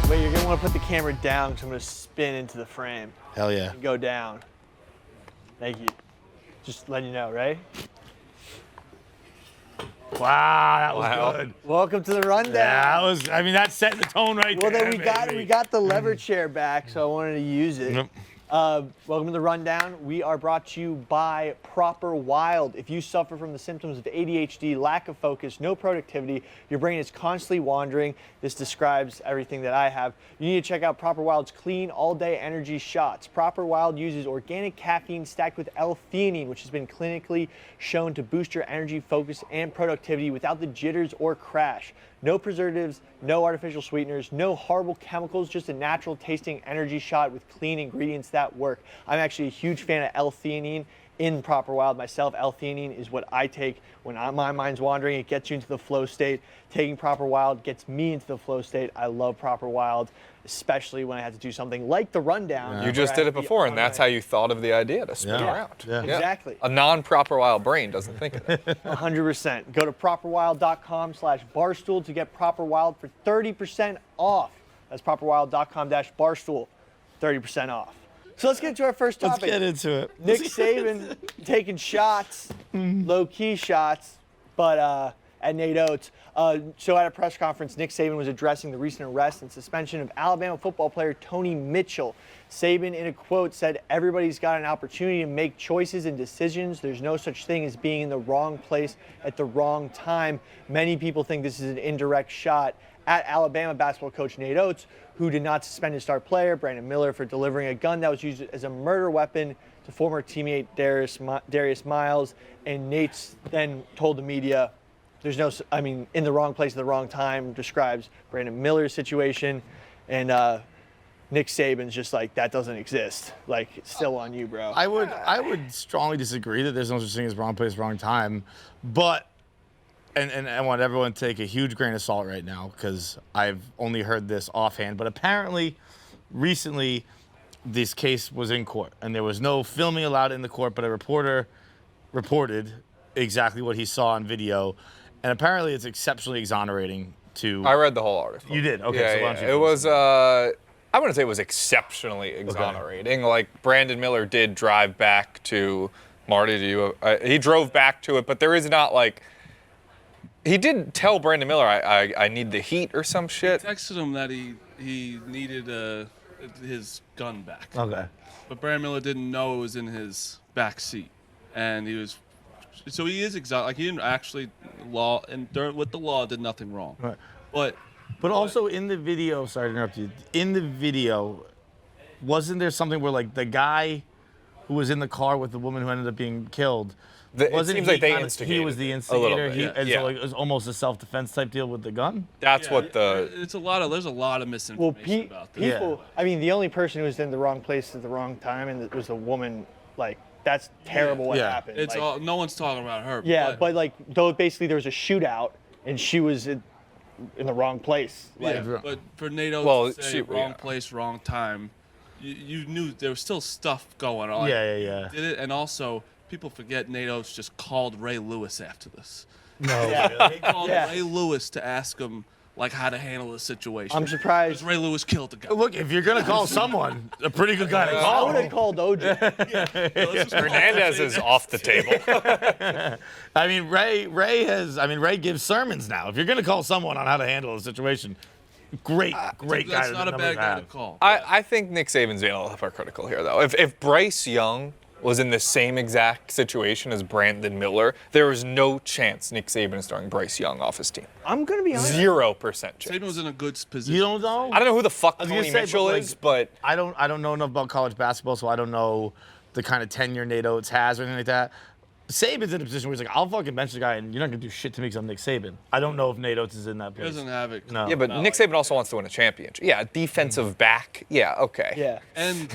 Wait, you're gonna want to put the camera down because I'm gonna spin into the frame. Hell yeah. And go down. Thank you. Just letting you know, right? Wow, that was good. Welcome to the rundown. Yeah, that was. I mean, that set the tone right Well, there. then we got the lever chair back, so I wanted to use it. Yep. Welcome to the rundown. We are brought to you by Proper Wild. If you suffer from the symptoms of ADHD, lack of focus, no productivity, your brain is constantly wandering. This describes everything that I have. You need to check out Proper Wild's clean all-day energy shots. Proper Wild uses organic caffeine stacked with L-theanine, which has been clinically shown to boost your energy, focus, and productivity without the jitters or crash. No preservatives, no artificial sweeteners, no horrible chemicals, just a natural tasting energy shot with clean ingredients that work. I'm actually a huge fan of L-theanine in Proper Wild myself. L-theanine is what I take when my mind's wandering. It gets you into the flow state. Taking Proper Wild gets me into the flow state. I love Proper Wild, especially when I had to do something like the rundown. You just did it before, and that's how you thought of the idea to spin around. Yeah. Exactly. A non-Proper Wild brain doesn't think of it. 100%. Go to properwild.com/barstool to get Proper Wild for 30% off. That's properwild.com/barstool, 30% off. So let's get into our first topic. Let's get into it. Nick Saban taking shots, low-key shots, but at Nate Oates. So at a press conference, Nick Saban was addressing the recent arrest and suspension of Alabama football player Tony Mitchell. Saban, in a quote, said, "Everybody's got an opportunity to make choices and decisions. There's no such thing as being in the wrong place at the wrong time." Many people think this is an indirect shot at Alabama basketball coach Nate Oates, who did not suspend his star player, Brandon Miller, for delivering a gun that was used as a murder weapon to former teammate Darius Miles. And Nate's then told the media, in the wrong place at the wrong time, describes Brandon Miller's situation. And Nick Saban's just like, that doesn't exist. Like, it's still on you, bro. I would strongly disagree that there's no such thing as wrong place, wrong time. But, and I want everyone to take a huge grain of salt right now because I've only heard this offhand. But apparently, recently, this case was in court. And there was no filming allowed in the court, but a reporter reported exactly what he saw on video. And apparently it's exceptionally exonerating to... I read the whole article. You did? Okay. Yeah, so why don't you it was, I wouldn't say it was exceptionally exonerating. Okay. Like, Brandon Miller did drive back to... Marty, he drove back to it, but there is not, like... He did tell Brandon Miller, I need the heat or some shit. He texted him that he needed his gun back. Okay. But Brandon Miller didn't know it was in his back seat. And he was... So he is like he didn't actually with the law did nothing wrong. Right. But also in the video, sorry to interrupt you. In the video, wasn't there something where like the guy who was in the car with the woman who ended up being killed? It seems like they instigated. He was the instigator. Yeah. So like, it was almost a self-defense type deal with the gun. That's what the. There's a lot of misinformation about this. People. I mean, the only person who was in the wrong place at the wrong time, and it was a woman. Like, that's terrible what happened. It's like, no one's talking about her. Yeah, but like, though basically there was a shootout, and she was in the wrong place. Like, but for NATO to say wrong place, wrong time, you knew there was still stuff going on. Yeah. Did it, and also people forget NATO's just called Ray Lewis after this. No. They called Ray Lewis to ask him like how to handle the situation. I'm surprised. Ray Lewis killed the guy. Look, if you're gonna call someone, a pretty good guy to I call. would have called OJ. Hernandez is off the table. I mean, Ray gives sermons now. If you're gonna call someone on how to handle a situation, great guy. That's not a bad guy to call. I think Nick Saban's being a little hypocritical here, though. If Bryce Young was in the same exact situation as Brandon Miller, there was no chance Nick Saban is throwing Bryce Young off his team. I'm gonna be honest. 0% chance. Saban was in a good position. You don't know? I don't know who the fuck I was Tony gonna say, Mitchell is, but I don't know enough about college basketball, so I don't know the kind of tenure Nate Oates has or anything like that. Saban's in a position where he's like, I'll fucking bench the guy, and you're not gonna do shit to me because I'm Nick Saban. I don't know if Nate Oates is in that He place. doesn't have it. No. yeah, but Nick Saban also wants to win a championship. Yeah, defensive back. Yeah, okay. Yeah. And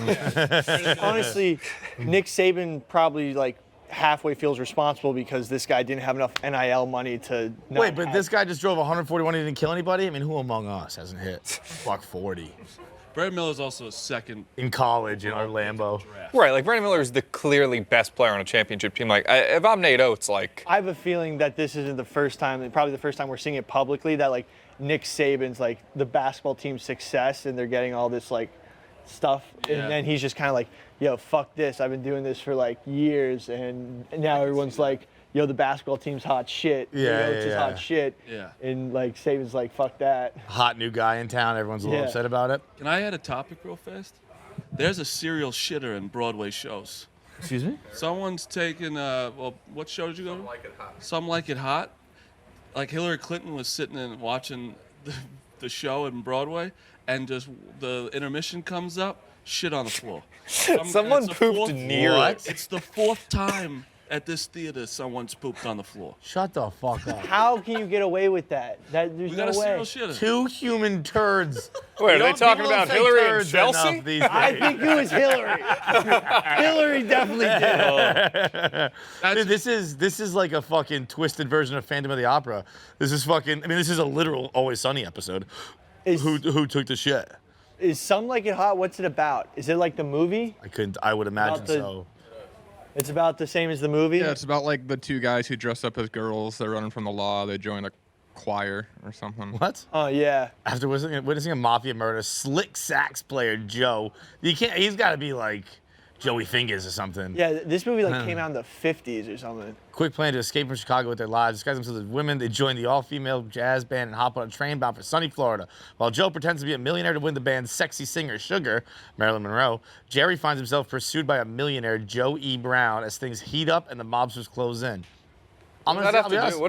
Honestly, Nick Saban probably like halfway feels responsible because this guy didn't have enough NIL money to. Not Wait, but have- this guy just drove 141 and didn't kill anybody? I mean, who among us hasn't hit buck 40? Brandon Miller's also a second. In college in Orlando. Draft. Right, like Brandon Miller is the clearly best player on a championship team. Like, if I'm Nate Oates, like, I have a feeling that this isn't the first time, probably the first time we're seeing it publicly, that like Nick Saban's like the basketball team's success and they're getting all this like stuff. Yeah. And then he's just kind of like, yo, fuck this. I've been doing this for like years. And now everyone's like, yo, the basketball team's hot shit. Yeah, Oates is hot shit. Yeah. And like Saban's like, fuck that. Hot new guy in town. Everyone's a little Yeah. upset about it. Can I add a topic real fast? There's a serial shitter in Broadway shows. Excuse me? Someone's taking, well, what show did you go to? Some Like It Hot. Like Hillary Clinton was sitting and watching the show in Broadway, and just the intermission comes up, shit on the floor. someone it's the pooped fourth- near What? it. It's the fourth time at this theater someone's pooped on the floor. Shut the fuck up. How can you get away with that? There's We no got a way. serial shitter. Two human turds. Wait, are You they don't- talking people don't about say Hillary and turds Chelsea? enough these I days. think it was Hillary. Hillary definitely did. Dude, this is like a fucking twisted version of Phantom of the Opera. This is fucking. I mean, this is a literal Always Sunny episode. Is, Who took the shit? is Some Like It Hot? What's it about? Is it like the movie? I would imagine the- so. It's about the same as the movie? Yeah, it's about like the two guys who dress up as girls. They're running from the law. They join a choir or something. What? Oh, yeah. After witnessing a mafia murder, slick sax player Joe. You can't. He's got to be like Joey Fingers or something. Yeah, this movie like came out in the 50s or something. Quick plan to escape from Chicago with their lives. Disguise themselves as women. They join the all-female jazz band and hop on a train bound for sunny Florida. While Joe pretends to be a millionaire to win the band's sexy singer, Sugar, Marilyn Monroe, Jerry finds himself pursued by a millionaire, Joe E. Brown, as things heat up and the mobsters close in. What does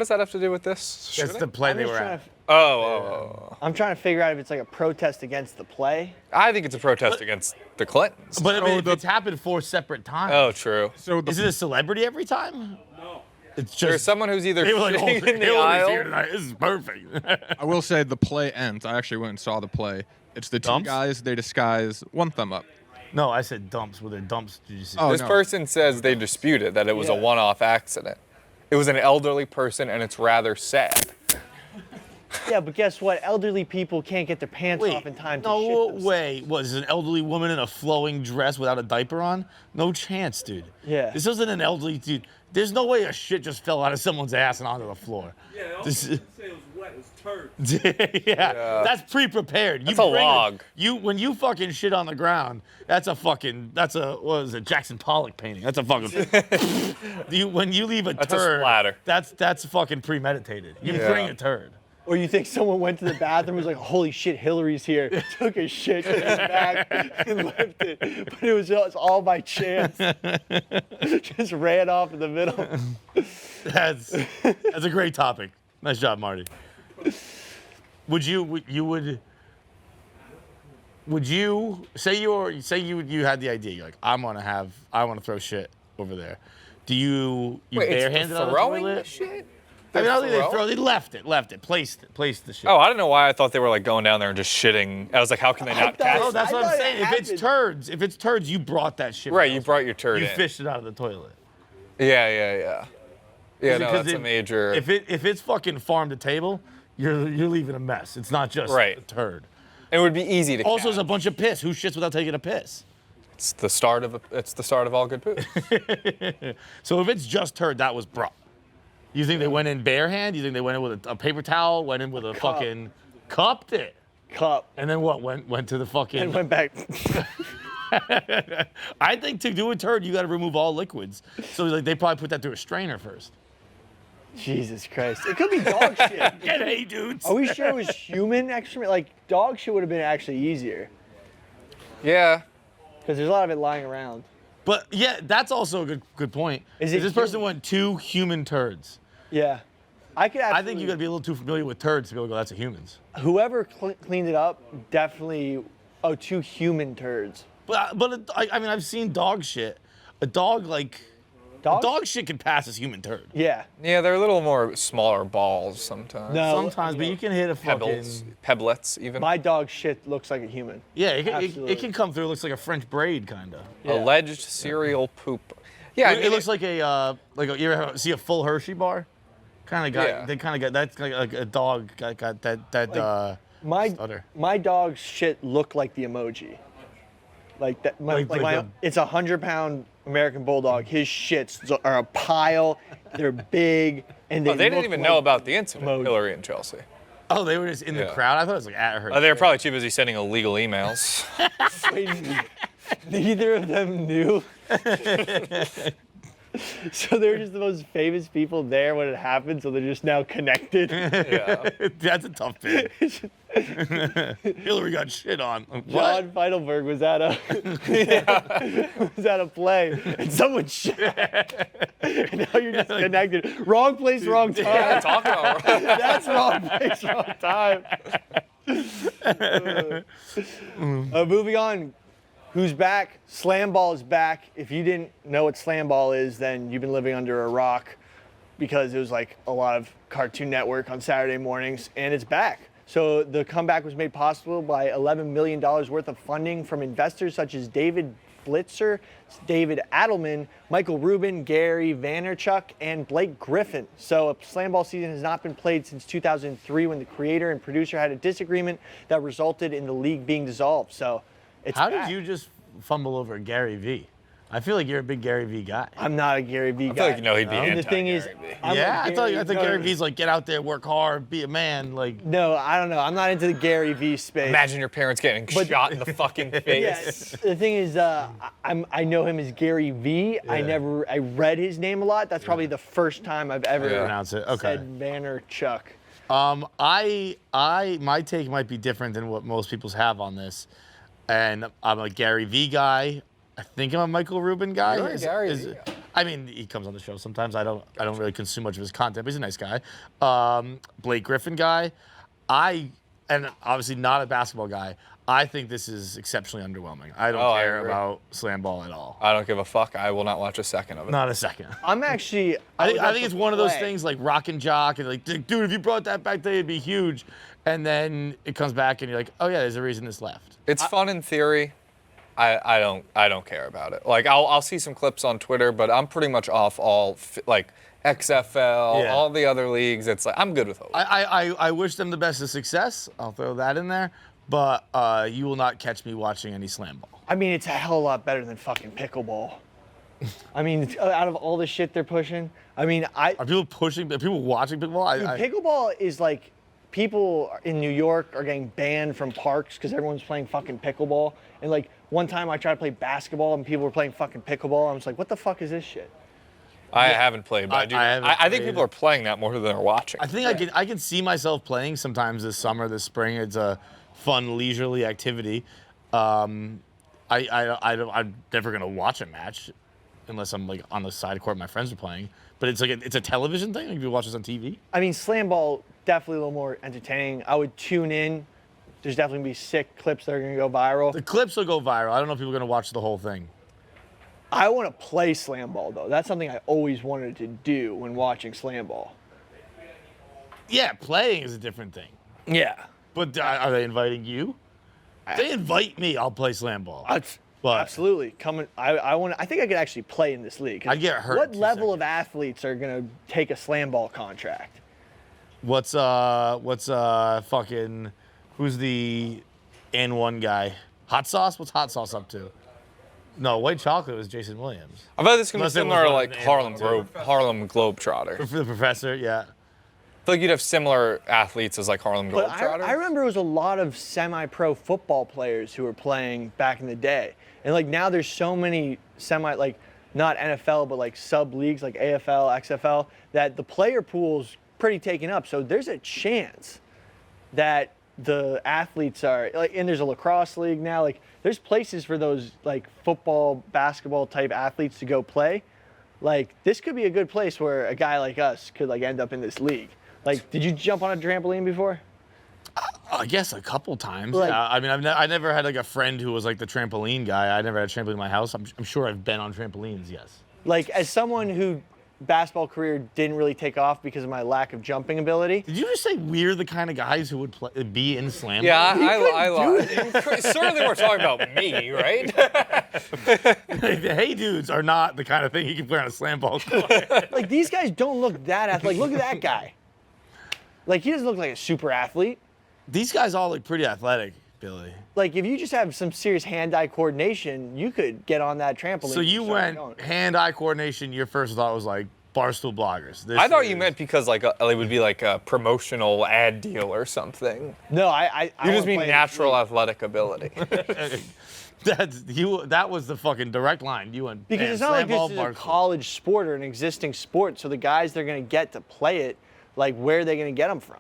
that have to do with this? That's shooting? the play I'm they just were trying at. to, Oh. I'm trying to figure out if it's like a protest against the play. I think it's a protest against the Clintons. But I mean, So if it's happened 4 separate times. Oh, true. So Is it a celebrity every time? No. It's There's just someone who's either they were like, oh, shitting in the Hillary's aisle. here tonight. This is perfect. I will say the play ends. I actually went and saw the play. It's the two Dumps? guys. They disguise one thumb up. No, I said dumps. Were there dumps? Did you see? Oh, This no. person says they disputed that it was a Yeah. one-off accident. It was an elderly person, and it's rather sad. Yeah, but guess what? Elderly people can't get their pants off in time to shit no themselves. way. Was an elderly woman in a flowing dress without a diaper on? No chance, dude. Yeah. This wasn't an elderly dude. There's no way a shit just fell out of someone's ass and onto the floor. Yeah, they This is- say it was wet. It was turd. yeah, that's pre-prepared. That's a bring log. When you fucking shit on the ground, that's a what is it, Jackson Pollock painting? That's a fucking. When you leave a That's a turd, splatter. that's fucking premeditated. You Yeah. bring a turd. Or you think someone went to the bathroom and was like, holy shit, Hillary's here. Took a shit, came back, and left it. But it was all by chance. Just ran off in the middle. That's a great topic. Nice job, Marty. Would you say you had the idea? You're like, I want to throw shit over there. Do you Wait, barehanded it's on the the throwing toilet? the shit? I mean, I don't think they Throw? they left it, placed the shit. Oh, I don't know why I thought they were like going down there and just shitting. I was like, how can they not thought- catch? Oh, that's I what I'm thought it saying. If it's turds, you brought that shit. Right, from you elsewhere. brought your turd You in. fished it out of the toilet. Yeah. Yeah, no, Because that's a major. If it's fucking farm to table, you're leaving a mess. It's not just Right. a turd. It would be easy to Also, catch. there's a bunch of piss. Who shits without taking a piss? It's the start of all good poop. So if it's just turd, that was brought. You think they went in bare hand? You think they went in with a paper towel? Went in with a fucking cupped it? Cup. And then what? Went to the fucking. And went back. I think to do a turd, you got to remove all liquids. So like they probably put that through a strainer first. Jesus Christ. It could be dog shit. Get hey, dudes. Are we sure it was human excrement? Like, dog shit would have been actually easier. Yeah. Because there's a lot of it lying around. But yeah, that's also a good point. Is it This person human? went 2 human turds. Yeah. I could I absolutely, think you got to be a little too familiar with turds to be able to go, that's a human's. whoever cleaned it up, definitely, 2 human turds. But I mean, I've seen dog shit. A dog, like, Dog? dog shit can pass as human turd. Yeah. Yeah, they're a little more smaller balls sometimes. No. Sometimes, but you can hit a Pebbles, fucking. pebblets even. My dog shit looks like a human. Yeah, it Absolutely. can come through. It looks like a French braid, kind of. Yeah. Alleged serial poop. Yeah, I mean, It looks like you ever see a full Hershey bar? Kind of got, Yeah. they kind of got, that's like a dog got that Stutter. My dog's shit looked like the emoji. Like that. It's a 100-pound American Bulldog. His shits are a pile. They're big, and They didn't even know about the incident, emoji. Hillary and Chelsea. Oh, they were just in the crowd? I thought it was like at her. They were probably too busy sending illegal emails. Wait, neither of them knew. So they're just the most famous people there when it happened, so they're just now connected. Yeah. That's a tough bit. Hillary got shit on. What? John Feitelberg was at a play, and someone shit. And now you're just connected. Wrong place, wrong time. Yeah, talk about That's wrong place, wrong time. Moving on. Who's back? Slamball is back. If you didn't know what Slamball is, then you've been living under a rock, because it was like a lot of Cartoon Network on Saturday mornings, and it's back. So the comeback was made possible by $11 million worth of funding from investors such as David Blitzer, David Adelman, Michael Rubin, Gary Vaynerchuk, and Blake Griffin. So a Slamball season has not been played since 2003, when the creator and producer had a disagreement that resulted in the league being dissolved. So it's How back. did you just fumble over Gary V? I feel like you're a big Gary V guy. I'm not a Gary V guy. I feel like you know he'd be And the thing is, anti-Gary V. I'm Yeah, a I thought Gary no, V's like, get out there, work hard, be a man. Like, No, I don't know. I'm not into the Gary V space. Imagine your parents getting shot in the fucking face. Yes. The thing is, I know him as Gary V. Yeah. I read his name a lot. That's probably the first time I've ever pronounce it. Okay. said Vaynerchuk. My take might be different than what most people's have on this, and I'm a Gary V guy. I think I'm a Michael Rubin guy. You're a Gary V guy. I mean, he comes on the show sometimes. I don't really consume much of his content, but he's a nice guy. Blake Griffin guy. And obviously not a basketball guy. I think this is exceptionally underwhelming. I don't I care agree. about Slamball at all. I don't give a fuck. I will not watch a second of it. Not a second. I'm actually. I think it's one of those things like Rock and Jock, and like, dude, if you brought that back there, it'd be huge. And then it comes back, and you're like, oh yeah, there's a reason this left. It's fun in theory. I don't care about it. Like I'll see some clips on Twitter, but I'm pretty much off all like XFL, Yeah. all the other leagues. It's like I'm good with those. I wish them the best of success. I'll throw that in there. But you will not catch me watching any Slamball. I mean, it's a hell of a lot better than fucking pickleball. I mean, out of all the shit they're pushing, I mean, Are people pushing? Are people watching pickleball? Dude, pickleball is like, people in New York are getting banned from parks because everyone's playing fucking pickleball. And like one time I tried to play basketball and people were playing fucking pickleball. I was like, what the fuck is this shit? I haven't played, but I think people are playing that more than they're watching. I think I can see myself playing sometimes this summer, this spring. It's a fun, leisurely activity. I'm never gonna watch a match unless I'm like on the side court my friends are playing. But it's like it's a television thing. Like you watch this on TV. I mean, Slamball, definitely a little more entertaining. I would tune in. There's definitely gonna be sick clips that are gonna go viral. The clips will go viral. I don't know if people are gonna watch the whole thing. I want to play Slamball though. That's something I always wanted to do when watching Slamball. Yeah, playing is a different thing. Yeah. But are they inviting you? If they invite me, I'll play Slamball. But- Absolutely. I think I could actually play in this league. 'Cause I'd get hurt What in 2 level of seconds. athletes are gonna take a Slamball contract? What's fucking who's the N1 guy? Hot Sauce? What's Hot Sauce up to? No, White Chocolate was Jason Williams. I bet this gonna be Unless it was similar to one like of the Harlem Globetrotter. I For the professor, yeah. feel like you'd have similar athletes as like Harlem But Globetrotters. I remember it was a lot of semi-pro football players who were playing back in the day. And like now there's so many like not NFL, but like sub leagues like AFL, XFL, that the player pool's pretty taken up. So there's a chance that the athletes are like, and there's a lacrosse league now. Like there's places for those like football, basketball type athletes to go play. Like this could be a good place where a guy like us could like end up in this league. Like, did you jump on a trampoline before? I guess a couple times. Like- I mean, I never had like a friend who was like the trampoline guy. I never had a trampoline in my house. I'm sure I've been on trampolines, yes. Like, as someone who basketball career didn't really take off because of my lack of jumping ability. Did you just say we're the kind of guys who would be in Slam? Yeah, couldn't I do lied. Certainly we're talking about me, right? The hey dudes are not the kind of thing you can play on a slam ball court. Like, these guys don't look that athletic. Like, look at that guy. Like, he doesn't look like a super athlete. These guys all look pretty athletic, Billy. Like, if you just have some serious hand-eye coordination, you could get on that trampoline. So you and start went going. hand-eye coordination. Your first thought was like Barstool bloggers. I thought you meant because like it would be like a promotional ad deal or something. No, I You wanna just mean play- natural athletic ability. That's you. That was the fucking direct line. You went Because bam, it's not like Slamball, this is a Barstool. college sport or an existing sport. So the guys they're going to get to play it, like, where are they going to get them from?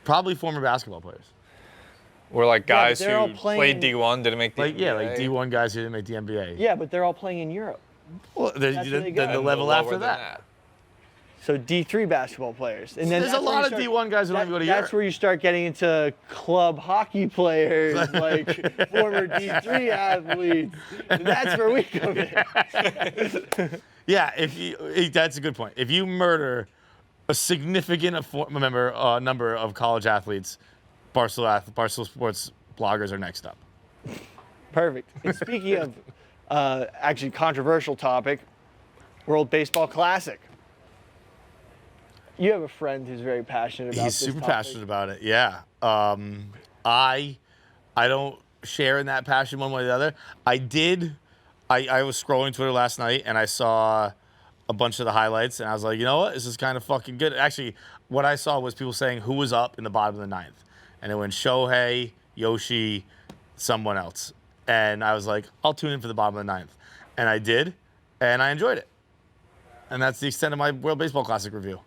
Probably former basketball players. We're like Yeah, but guys they're all who playing- played D1, didn't make the Like NBA. like D1 guys who didn't make the NBA. Yeah, but they're all playing in Europe. Well, That's where they go. then the And level lower after than that. So D3 basketball players. And then There's a that's where lot you of D1 guys who don't even go to That's Europe. where you start getting into club hockey players, like former D3 athletes. That's where we come in. Yeah, that's a good point. If you murder a significant number of college athletes, Barstool Sports bloggers are next up. Perfect. And speaking of actually controversial topic, World Baseball Classic. You have a friend who's very passionate about He's this super topic. passionate about it. Yeah. I don't share in that passion one way or the other. I was scrolling Twitter last night and I saw a bunch of the highlights and I was like, you know what? This is kind of fucking good. Actually, what I saw was people saying who was up in the bottom of the ninth. And it went Shohei, Yoshi, someone else. And I was like, I'll tune in for the bottom of the ninth. And I did, and I enjoyed it. And that's the extent of my World Baseball Classic review.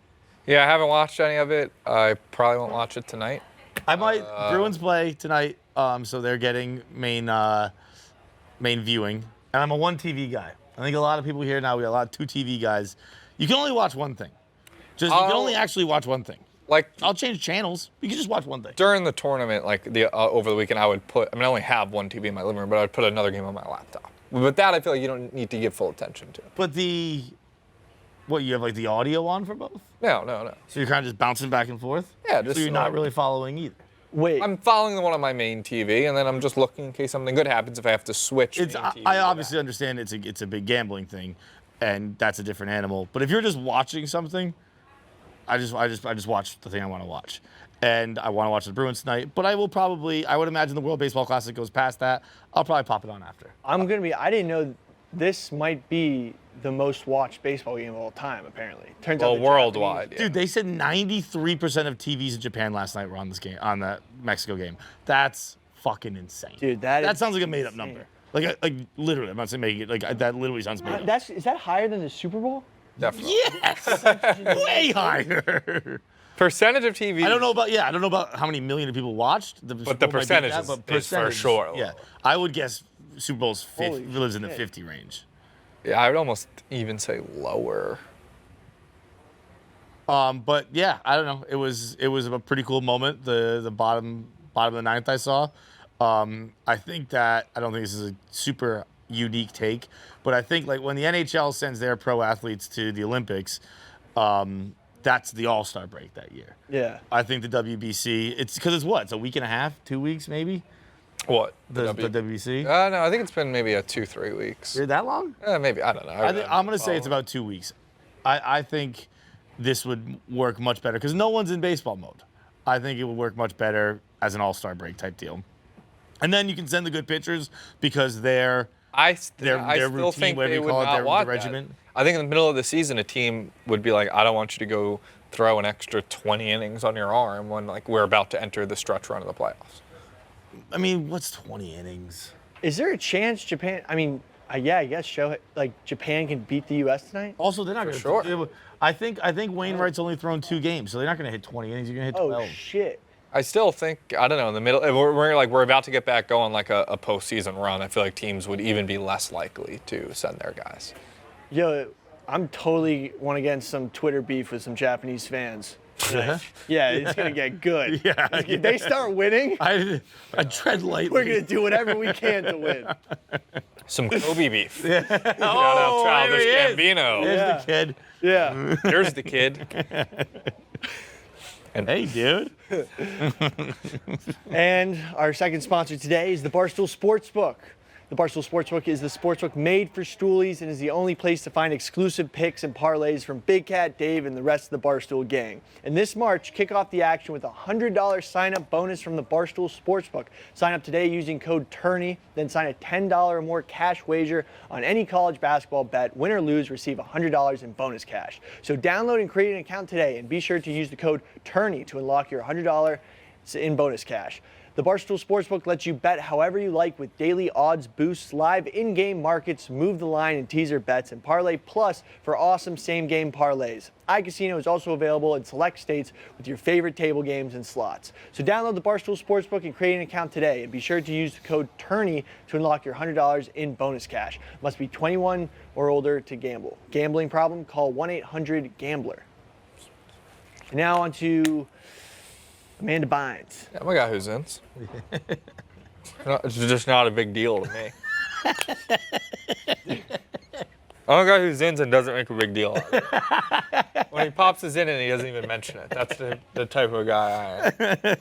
Yeah, I haven't watched any of it. I probably won't watch it tonight. I might. Bruins play tonight, so they're getting main viewing. And I'm a one TV guy. I think a lot of people here now, we got a lot of two TV guys. You can only watch one thing. You can only actually watch one thing. Like I'll change channels. You can just watch one thing. during the tournament, like over the weekend, I only have one TV in my living room, but I would put another game on my laptop. But that I feel like you don't need to give full attention to. But you have like the audio on for both? No. So you're kind of just bouncing back and forth? Yeah, just So you're not really following either. Wait, I'm following the one on my main TV, and then I'm just looking in case something good happens if I have to switch. It's main TV I to obviously that. understand it's a big gambling thing, and that's a different animal. But if you're just watching something, I just watch the thing I want to watch, and I want to watch the Bruins tonight. But I would imagine the World Baseball Classic goes past that. I'll probably pop it on after. I didn't know this might be the most watched baseball game of all time, apparently. Turns out Well, the worldwide. Japanese- Yeah. Dude, they said 93% of TVs in Japan last night were on this game, on that Mexico game. That's fucking insane. Dude, that is sounds like a made-up insane. number. Like literally, I'm not saying making it like that. Literally sounds made up. Is that higher than the Super Bowl? Definitely. Yes, way higher. Percentage of TV. I don't know about how many million people watched. But the Super Bowl might beat percentage that, is- but is for percentage, sure Yeah, lower. I would guess Super Bowl's Holy lives in the shit. 50 range. Yeah, I would almost even say lower. But yeah, I don't know. It was a pretty cool moment. The bottom of the ninth I saw. I think that I don't think this is a super unique take, but I think like when the NHL sends their pro athletes to the Olympics, that's the All-Star break that year. Yeah. I think the WBC, it's because it's what? It's a week and a half, 2 weeks maybe? What? The WBC? No, I think it's been maybe 2-3 weeks. Is it that long? Maybe, I don't know. I'm going to say it's about 2 weeks. I think this would work much better because no one's in baseball mode. I think it would work much better as an all-star break type deal. And then you can send the good pitchers because their I their still routine, think whatever they you would call it, not their want regiment. that. I think in the middle of the season, a team would be like, I don't want you to go throw an extra 20 innings on your arm when like we're about to enter the stretch run of the playoffs. I mean, what's 20 innings? Is there a chance Japan? I mean, yeah, I guess Japan can beat the U.S. tonight. Also, they're not going to. sure. I think Wainwright's only thrown 2 games, so they're not going to hit 20 innings. You're going to hit 12. Oh shit! I still think, I don't know, in the middle, we're about to get back going like a postseason run. I feel like teams would even be less likely to send their guys. Yo, I'm totally want to get in some Twitter beef with some Japanese fans. Yeah, it's gonna get good. Yeah, If they start winning, I tread lightly. we're gonna do whatever we can to win. Some Kobe beef. Oh, Shout out Childish there he is. Gambino. There's Yeah. the kid. Yeah. Here's the kid. Hey, dude. And our second sponsor today is the Barstool Sports Book. The Barstool Sportsbook is the sportsbook made for Stoolies and is the only place to find exclusive picks and parlays from Big Cat, Dave, and the rest of the Barstool gang. And this March, kick off the action with a $100 sign-up bonus from the Barstool Sportsbook. Sign up today using code TOURNEY, then sign a $10 or more cash wager on any college basketball bet. Win or lose, receive $100 in bonus cash. So download and create an account today, and be sure to use the code TOURNEY to unlock your $100 in bonus cash. The Barstool Sportsbook lets you bet however you like with daily odds boosts, live in-game markets, move the line and teaser bets, and Parlay Plus for awesome same-game parlays. iCasino is also available in select states with your favorite table games and slots. So download the Barstool Sportsbook and create an account today, and be sure to use the code TOURNEY to unlock your $100 in bonus cash. Must be 21 or older to gamble. Gambling problem? Call 1-800-GAMBLER. And now on to Amanda Bynes. Yeah, I'm a guy who zins. It's just not a big deal to me. I'm a guy who zins and doesn't make a big deal out of it. When he pops his in and he doesn't even mention it. That's the type of guy I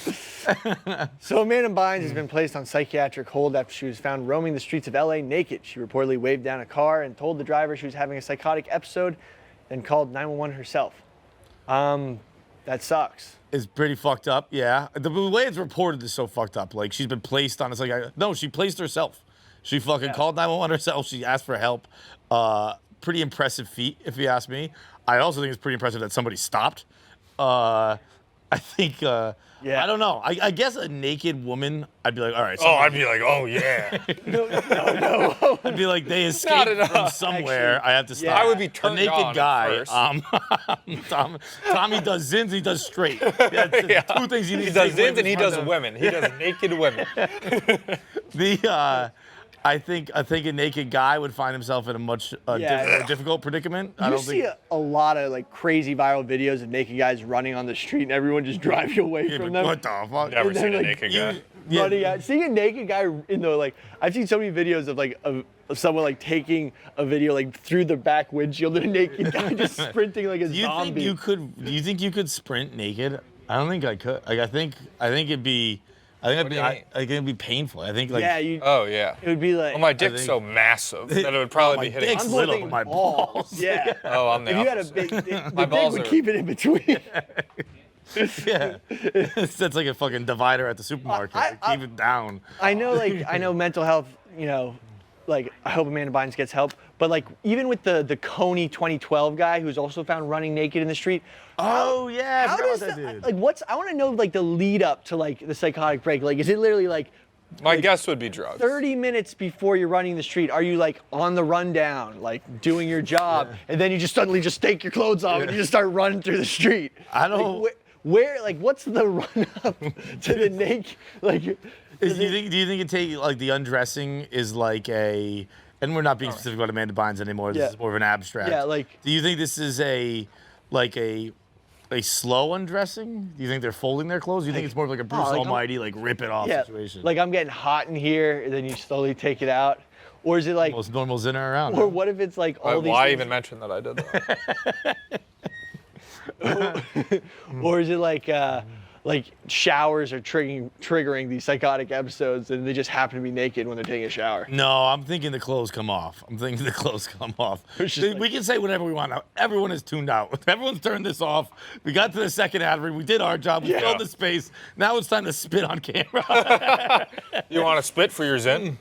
am. So Amanda Bynes has been placed on psychiatric hold after she was found roaming the streets of LA naked. She reportedly waved down a car and told the driver she was having a psychotic episode, then called 911 herself. That sucks. It's pretty fucked up, yeah. The way it's reported is so fucked up. Like, she's been placed on, it's like, no, she placed herself. She fucking called 911 herself. She asked for help. Pretty impressive feat, if you ask me. I also think it's pretty impressive that somebody stopped. I think, I don't know. I guess a naked woman, I'd be like, all right. I'd be like, oh, yeah. No. I'd be like, they escaped from somewhere. Actually, I have to stop. I would be turned a naked on guy. at Tommy does zins, he does straight. Yeah, two things you need He to does take away zins and he from does the- women. He does naked women. I think a naked guy would find himself in a much difficult predicament. I You don't see think. a lot of like crazy viral videos of naked guys running on the street and everyone just driving away Yeah, from but them. what the fuck? Never And then, seen a like, naked guy. Running out. Seeing a naked guy in the like, I've seen so many videos of like of someone like taking a video like through the back windshield and a naked guy just sprinting like a Do you zombie. think you could? Do you think you could sprint naked? I don't think I could. Like I think it'd be. I think do you mean? it'd be painful. I think like. Yeah, Oh, yeah. it would be like. Well, my dick's think- so massive that it would probably my be hitting. dick's I'm little, thinking my balls. Yeah. Oh, I'm the If you had a opposite. big dick, My the dick balls would are- keep it in between. Yeah, that's like a fucking divider at the supermarket. Keep it down. I know mental health, you know, like I hope Amanda Bynes gets help, but like even with the Coney 2012 guy who's also found running naked in the street. Oh yeah, I How forgot does about that dude. like I want to know like the lead up to like the psychotic break. Like is it literally like My guess would be drugs. 30 minutes before you're running the street, are you like on the rundown, like doing your job, and then you just suddenly just take your clothes off and you just start running through the street? I don't- Like, where like what's the run up to the naked like? Do you think it take like the undressing is like a, and we're not being specific about Amanda Bynes anymore. This Yeah. is more of an abstract. Yeah, like- Do you think this is a slow undressing? Do you think they're folding their clothes? Do you think it's more of like a Bruce like, I'm- Almighty like rip it off Yeah, situation? like I'm getting hot in here, and then you slowly take it out, or is it like, most normal zinner around. or what if it's like all these? Why things- even mention that I did that? Or is it like showers are triggering these psychotic episodes, and they just happen to be naked when they're taking a shower? No, I'm thinking the clothes come off. just We like- can say whatever we want now. Everyone is tuned out. Everyone's turned this off. We got to the second ad read. We did our job. We Yeah. filled the space. Now it's time to spit on camera. You want to spit for your Zen?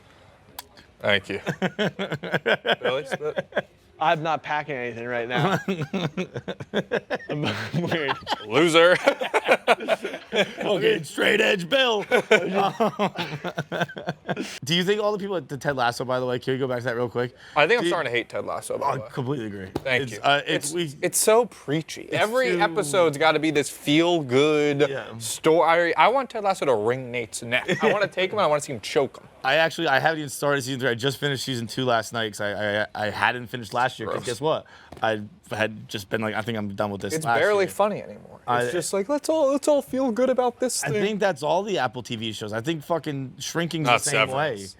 Thank you. Really? Spit? I'm not packing anything right now. I'm weird. Loser. Okay, straight edge Bill. Do you think all the people at the Ted Lasso, by the way, can we go back to that real quick? I think I'm Do you- starting to hate Ted Lasso, by I the way. completely agree. Thank you. It's so preachy. Every too- episode's got to be this feel-good Yeah. story. I want Ted Lasso to wring Nate's neck. I want to take him and I want to see him choke him. I haven't even started season 3. I just finished season 2 last night because I hadn't finished last year. Because Gross. guess what? I had just been like, I think I'm done with this. It's last barely year. funny anymore. I- It's just like let's all feel good about this I thing. think that's all the Apple TV shows. I think fucking Shrinking's Not the same way. Severance.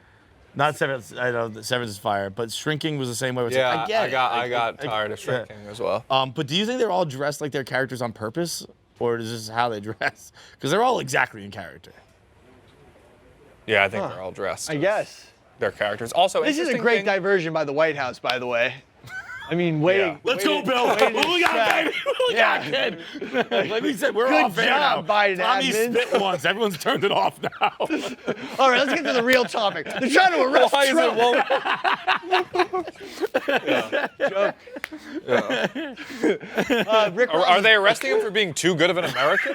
Not Severance. I know that Severance is fire, but Shrinking was the same way. It's Yeah, like, I get I it. got Like, tired of shrinking as well. But do you think they're all dressed like their characters on purpose, or is this how they dress? Because they're all exactly in character. Yeah, I think they're all dressed. I guess. Their characters. Also, This is a interesting great thing- diversion by the White House, by the way. I mean, waiting. Let's go, Bill. What we got, baby? What we got, kid? Like we said, we're Good off air now. job, Biden Tommy admins. spit once. Everyone's turned it off now. All right, let's get to the real topic. They're trying to arrest Why is Trump. Rick Are they arresting him for being too good of an American?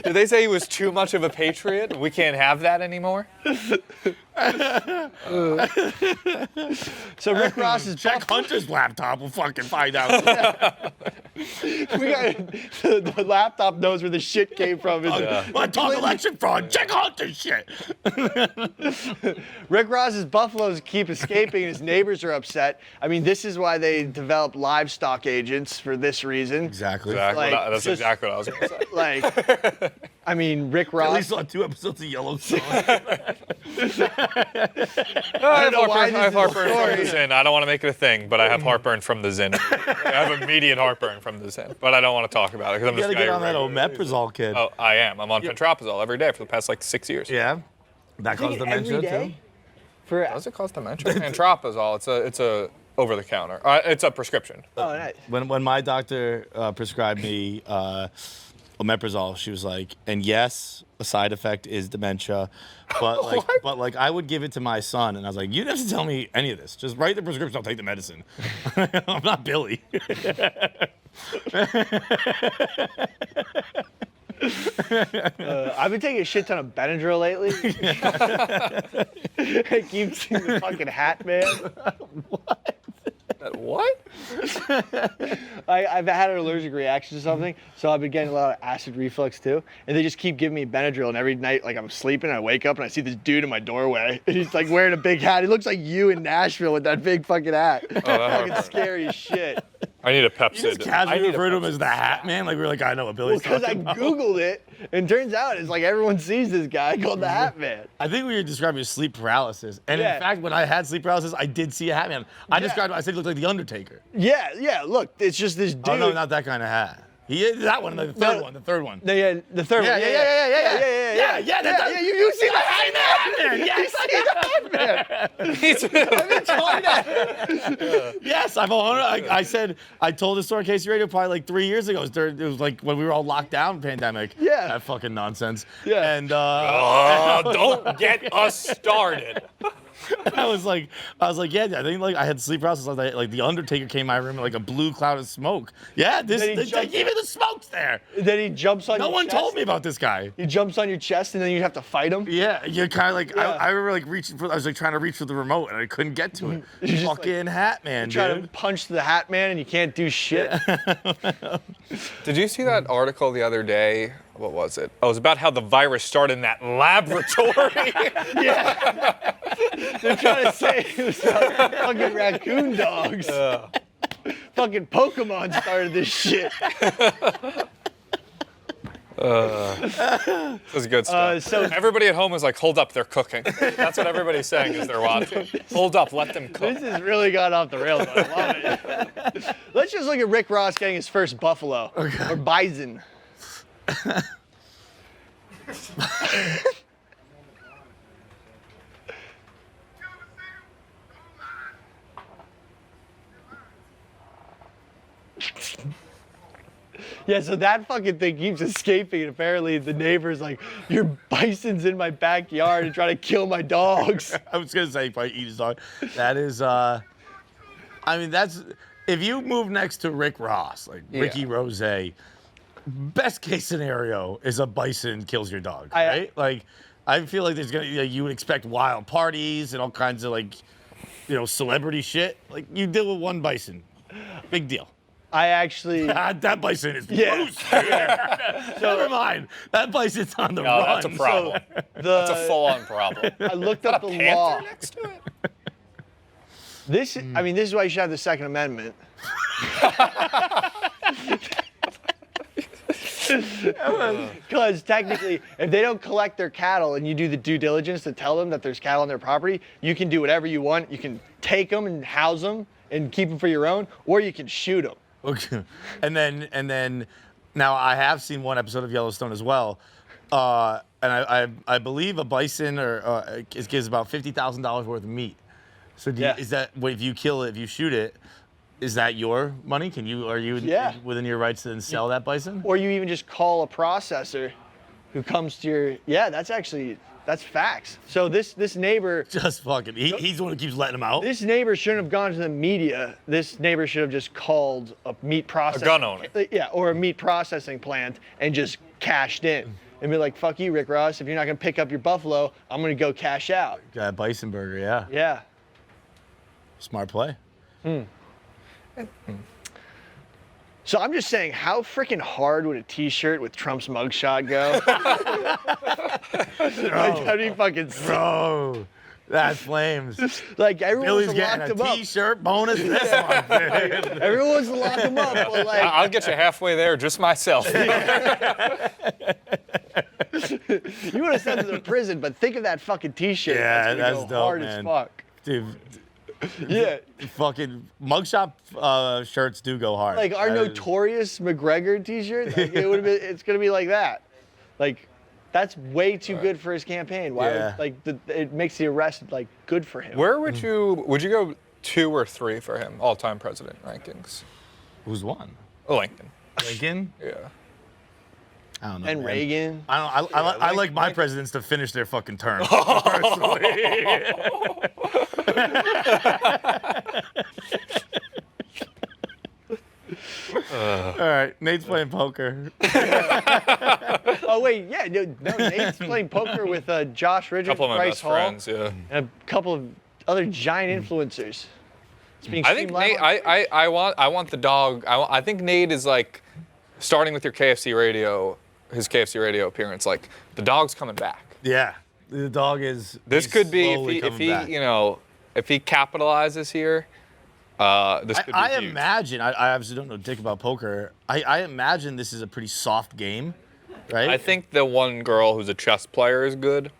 Did they say he was too much of a patriot? We can't have that anymore? So Rick Ross is Check Hunter's laptop. We'll fucking find out. we got the laptop knows where the shit came from. Want to talk election fraud? Check Hunter's shit. Rick Ross's buffaloes keep escaping, and his neighbors are upset. I mean, this is why they developed livestock agents for this reason. Exactly. That's just- exactly what I was going to say. Like, I mean, Rick At Ross. least saw 2 episodes of Yellowstone. I know why have this is a heartburn from story. the Zin. I don't want to make it a thing, but I have heartburn from the Zin. I have immediate heartburn from the Zin, but I don't want to talk about it because I'm You just gotta a guy get who on that regularly- omeprazole, kid. Oh, I am. I'm on pentroprazole every day for the past like 6 years. Yeah. That Take causes it every dementia day? too. For Does it cause dementia? Pentroprazole. It's a over the counter. It's a prescription. oh, nice. When my doctor prescribed me omeprazole, she was like, and yes, a side effect is dementia, but like I would give it to my son, and I was like, you don't have to tell me any of this. Just write the prescription. I'll take the medicine. I'm not Billy. I've been taking a shit ton of Benadryl lately. I keep seeing the fucking hat man. What? I've had an allergic reaction to something, so I've been getting a lot of acid reflux too. And they just keep giving me Benadryl, and every night, like I'm sleeping, I wake up and I see this dude in my doorway, and he's like wearing a big hat. He looks like you in Nashville with that big fucking hat. Fucking scary as shit. I need a You Pepsid. just I casually need a refer to him Pepsid. as the Hat Man. Like we're like, I know what Billy's Because I talking about. Googled it, and turns out it's like everyone sees this guy called the Hat Man. I think we were describing as sleep paralysis. And Yeah. in fact, when I had sleep paralysis, I did see a Hat Man. I described it, I said he looked like the Undertaker. Yeah, look, it's just this dude. Oh, no, not that kind of hat. He is that one, the third No. one, the third one. No, yeah, the third one. Yeah, You see the Hat Man? Yes, I've been telling that. yes, I said, I told this story on Casey Radio probably like 3 years ago. It was like when we were all locked down, pandemic. Yeah. That fucking nonsense. Yeah. And Don't get us started. I was like, yeah, I think like I had sleep paralysis. Like the Undertaker came in my room in like a blue cloud of smoke. Yeah, Then he like, jumped- even the smoke's there. Then he jumps on No your one chest. told me about this guy. He jumps on your chest, and then you have to fight him. Yeah, you're kind of like Yeah. I remember like reaching for. I was like trying to reach for the remote and I couldn't get to it. You're just Fucking Hat Man, Trying to dude. punch the Hat Man, and you can't do shit. Did you see that article the other day? What was it? Oh, it was about how the virus started in that laboratory. They're trying to say it was fucking raccoon dogs. Fucking Pokemon started this shit. This is good stuff. So- Everybody at home is like, hold up, they're cooking. That's what everybody's saying as they're watching. Hold up, let them cook. This has really gone off the rails. I love it. Let's just look at Rick Ross getting his first buffalo or bison. Yeah, so that fucking thing keeps escaping, and apparently the neighbor's like, your bison's in my backyard and trying to kill my dogs. I was gonna say probably eat his dog. That is, I mean, that's if you move next to Rick Ross, like Ricky Rose, best case scenario is a bison kills your dog, right? Like, I feel like there's gonna, you would expect wild parties and all kinds of like, celebrity shit. Like you deal with one bison, big deal. I actually, That bison is Yeah. loose. Never mind. That bison's on the No, run. that's a problem. That's a full-on problem. I looked up the law. Panther next to it? This is why you should have the Second Amendment. Because technically, if they don't collect their cattle and you do the due diligence to tell them that there's cattle on their property, you can do whatever you want. You can take them and house them and keep them for your own, or you can shoot them. Okay. And then now I have seen one episode of Yellowstone as well. and I believe a bison gives about $50,000 worth of meat. So is that if you kill it, if you shoot it, is that your money? Are you within your rights to then sell that bison? Or you even just call a processor who comes to your, that's facts. So this neighbor. Just fucking, he's the one who keeps letting them out. This neighbor shouldn't have gone to the media. This neighbor should have just called a meat processing. A gun owner. Yeah, or a meat processing plant and just cashed in. And be like, fuck you, Rick Ross. If you're not going to pick up your buffalo, I'm going to go cash out. Got a bison burger, yeah. Yeah. Smart play. So I'm just saying, how freaking hard would a T-shirt with Trump's mugshot go? Like, how do you fucking say? Bro, that's flames. Like, everyone Billy's wants to lock getting him a up. T-shirt bonus this month, dude. Everyone wants to lock him up, but like, I'll get you halfway there, just myself. you would have sent him to prison, but think of that fucking T-shirt. Yeah, that's that's gonna go dope, hard man. as fuck. Dude, Yeah. fucking mugshot shirts do go hard. Like our notorious McGregor T-shirt, like, it would have been. It's gonna be like that. Like, that's way too good for his campaign. Why? Yeah. It makes the arrest like good for him. Where would you go 2 or 3 for him, all-time president rankings? Who's won? Lincoln. Lincoln? Yeah. I don't know. And man. Reagan. I like my presidents to finish their fucking term. Personally. All right, Nate's playing poker. Oh wait, yeah, no, Nate's playing poker with Josh A Richards, couple of my Bryce best Hall, friends, yeah. and a couple of other giant influencers. It's being I think streamed live Nate. on- I want the dog. I think Nate is like, starting with your KFC radio, his KFC radio appearance. Like, the dog's coming back. Yeah, the dog is. This he's could be slowly if coming he back. if he capitalizes here. This could be I huge. imagine. I obviously don't know dick about poker. I imagine this is a pretty soft game, right? I think the one girl who's a chess player is good.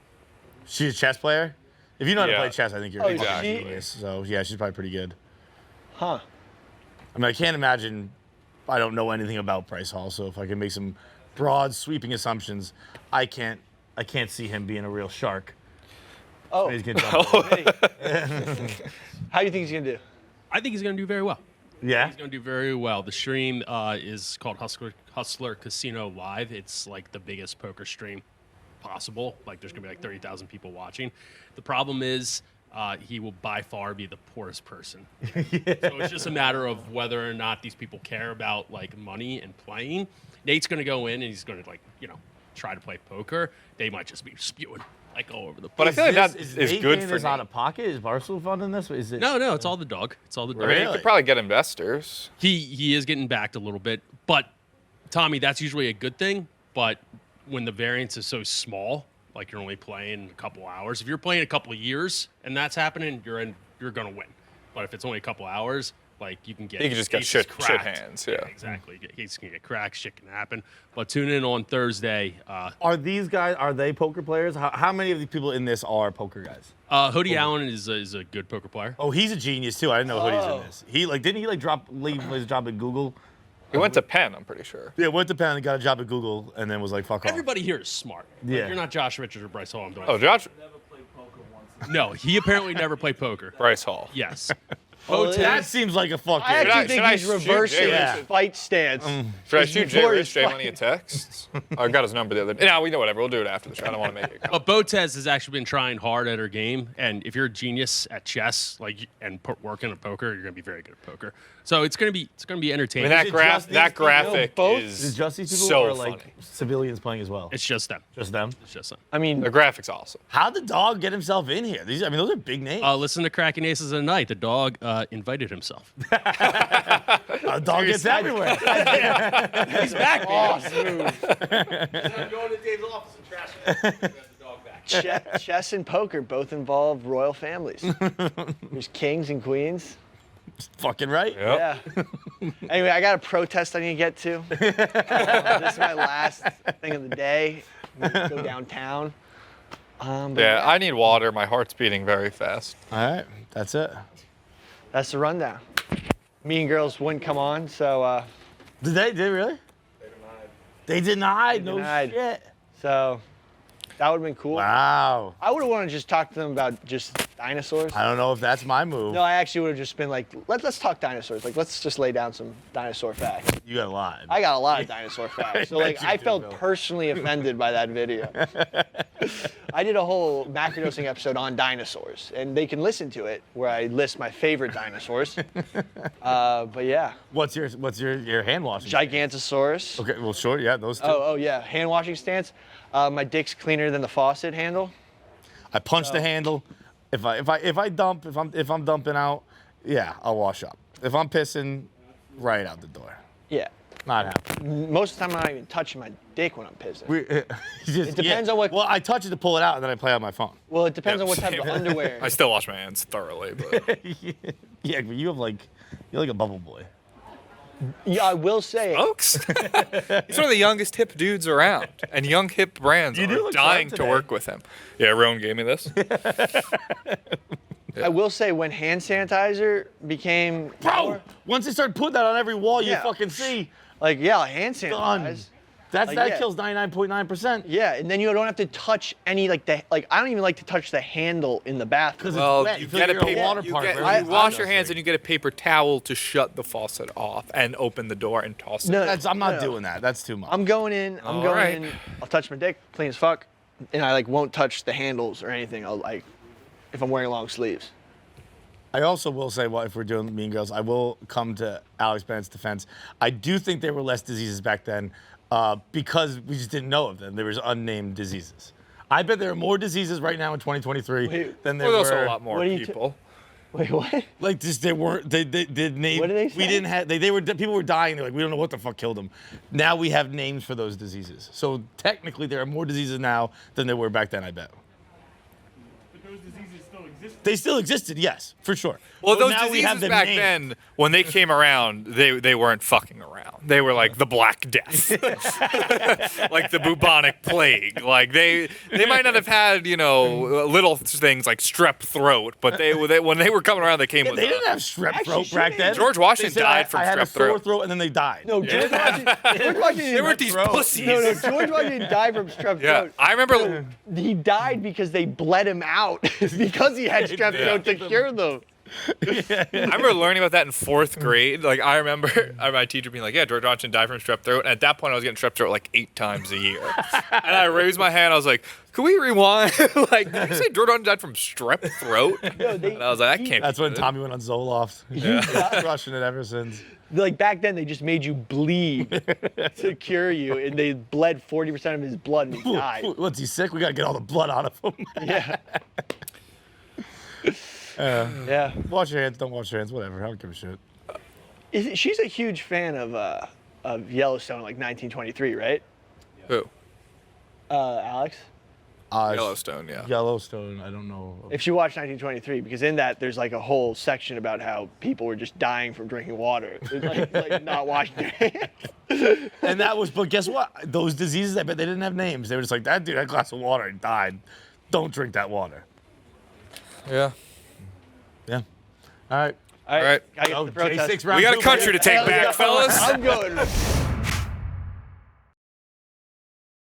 She's a chess player. If you know how to Yeah. play chess, I think you're Oh, fucking she- genius. So yeah, she's probably pretty good. Huh. I mean, I can't imagine. I don't know anything about Bryce Hall, so if I can make some broad, sweeping assumptions, I can't see him being a real shark. Oh, He's gonna jump in. how do you think he's gonna do? I think he's going to do very well. Yeah. He's going to do very well. The stream is called Hustler Casino Live. It's like the biggest poker stream possible. Like, there's going to be like 30,000 people watching. The problem is he will by far be the poorest person. So it's just a matter of whether or not these people care about like money and playing. Nate's going to go in and he's going to try to play poker. They might just be spewing like all over the place. But I feel like that is is Nate good getting for this out Nate. of pocket? Is Barstool funding this? Is it? No, it's all the dog. It's all the dog. I mean, you Really? could probably get investors. He is getting backed a little bit, but Tommy, that's usually a good thing. But when the variance is so small, like you're only playing a couple hours. If you're playing a couple of years and that's happening, you're gonna win. But if it's only a couple hours, like you can get You can just get aces shit cracked. hands, yeah. Exactly. Aces can get cracked. Shit can happen. But tune in on Thursday. Are these guys? Are they poker players? How many of these people in this are poker guys? Hoodie Allen is a good poker player. Oh, he's a genius too. I didn't know Hoodie's Oh. in this. Didn't he leave his job at Google? He went to Penn, I'm pretty sure. Yeah, went to Penn and got a job at Google, and then was like, "Fuck off." Everybody here is smart. Like, Yeah. you're not Josh Richards or Bryce Hall. I'm doing. Oh, Josh No, he apparently never played poker. Bryce Hall. Yes. Well, That seems like a fucking. I actually think should I he's shoot reversing Jay his Rich? fight stance. Should I Just shoot Jay before Rich? his Jay fight. Money a text? I got his number the other day. No, we know whatever. We'll do it after the show. I don't want to make it. But Botez has actually been trying hard at her game, and if you're a genius at chess, and working at poker, you're gonna be very good at poker. So it's gonna be I mean, entertaining. that, Is it just these that people? graphic both? Is is just these people so or like funny. civilians playing as well? It's just them. Just them. It's just them. I mean, The graphic's awesome. How'd the dog get himself in here? Those are big names. Listen to Cracking Aces at Night. The dog invited himself. A dog gets everywhere. He's back, awesome move. I'm going to Dave's office and trashing the dog back. Chess and poker both involve royal families. There's kings and queens. Fucking right. Yep. Yeah. Anyway, I got a protest I need to get to. This is my last thing of the day. I'm gonna go downtown. But Yeah, I need water. My heart's beating very fast. All right, that's it. that's the rundown. Mean Girls wouldn't come on, so Did they really? They denied. No denied. shit. So that would have been cool. Wow. I would have wanted to just talk to them about just dinosaurs. I don't know if that's my move. No, I actually would have just been like, let's talk dinosaurs. Like, let's just lay down some dinosaur facts. You got a lot. I got a lot of dinosaur facts. So, like, you I do, felt Bill. personally offended by that video. I did a whole macrodosing episode on dinosaurs, and they can listen to it where I list my favorite dinosaurs. But yeah, What's your hand washing? Gigantosaurus. Okay, well, sure, yeah, those two. Oh yeah, hand washing stance. My dick's cleaner than the faucet handle. I punch the handle. If I'm dumping out, yeah, I'll wash up. If I'm pissing, right out the door. Yeah. Not happening. Most of the time, I'm not even touching my dick when I'm pissing. It depends on what- Well, I touch it to pull it out, and then I play on my phone. Well, it depends on what type of underwear. I still wash my hands thoroughly, but Yeah, but you're like a bubble boy. Yeah, I will say. folks, he's one of the youngest hip dudes around, and young hip brands You do are look dying sharp to today. work with him. Yeah, Rowan gave me this. I will say when hand sanitizer became Bro, once they start putting that on every wall, you Yeah. fucking see. like hand sanitizer. Done. That yeah. kills 99.9%. Yeah, and then you don't have to touch any I don't even like to touch the handle in the bathroom. Because Well, it's wet. you feel get like a you're in paper. water You, park. get, right? you wash your hands and you get a paper towel to shut the faucet off and open the door and toss it. No, I'm not no. doing that. That's too much. I'm going in. All right. I'll touch my dick, clean as fuck, and I won't touch the handles or anything. I'll if I'm wearing long sleeves. I also will say, well, if we're doing Mean Girls, I will come to Alex Bennett's defense. I do think there were less diseases back then because we just didn't know of them. There was unnamed diseases. I bet there are more diseases right now in 2023 Wait, than there There's were. also a lot more What are you people. Wait, what? Like just they weren't. They did name. What did they We say? didn't have. They were people were dying. They're like, we don't know what the fuck killed them. Now we have names for those diseases. So technically, there are more diseases now than there were back then. I bet. But those diseases still exist. They still existed, yes, for sure. Well, But those now we have diseases them back named. then, when they came around, they weren't fucking around. They were like the Black Death, like the bubonic plague. Like they might not have had little things like strep throat, but they when they were coming around, they came Yeah, with. they didn't have strep throat shouldn't back then. George Washington They said, died from I had a strep sore throat. throat, and then they died. No, George Washington. They weren't these pussies. No, George Washington died from strep Yeah, throat. I remember. He died because they bled him out because he had strep throat to cure them. I remember learning about that in 4th grade. Like I remember my teacher being like, "Yeah, George Washington died from strep throat." And at that point, I was getting strep throat like 8 times a year. And I raised my hand. I was like, "Can we rewind? Like, did you say George Washington died from strep throat?" And I was like, "That can't." That's be when good." Tommy went on Zoloft. Crushing it ever since. Like back then, they just made you bleed to cure you, and they bled 40% of his blood, and he died. What's he sick? We gotta get all the blood out of him. Yeah. Yeah. Wash your hands. Don't wash your hands. Whatever. I don't give a shit. She's a huge fan of Yellowstone, like 1923, right? Who? Alex? Yellowstone. Yeah. Yellowstone. I don't know. If she watched 1923, because in that there's like a whole section about how people were just dying from drinking water, like not washing their hands. And that was, but guess what? Those diseases, I bet they didn't have names. They were just like, that dude had a glass of water and died. Don't drink that water. Yeah. Yeah. All right. All right. Gotta get Oh, the protest. J6 round We got a two, country baby. to take back, fellas. I'm going.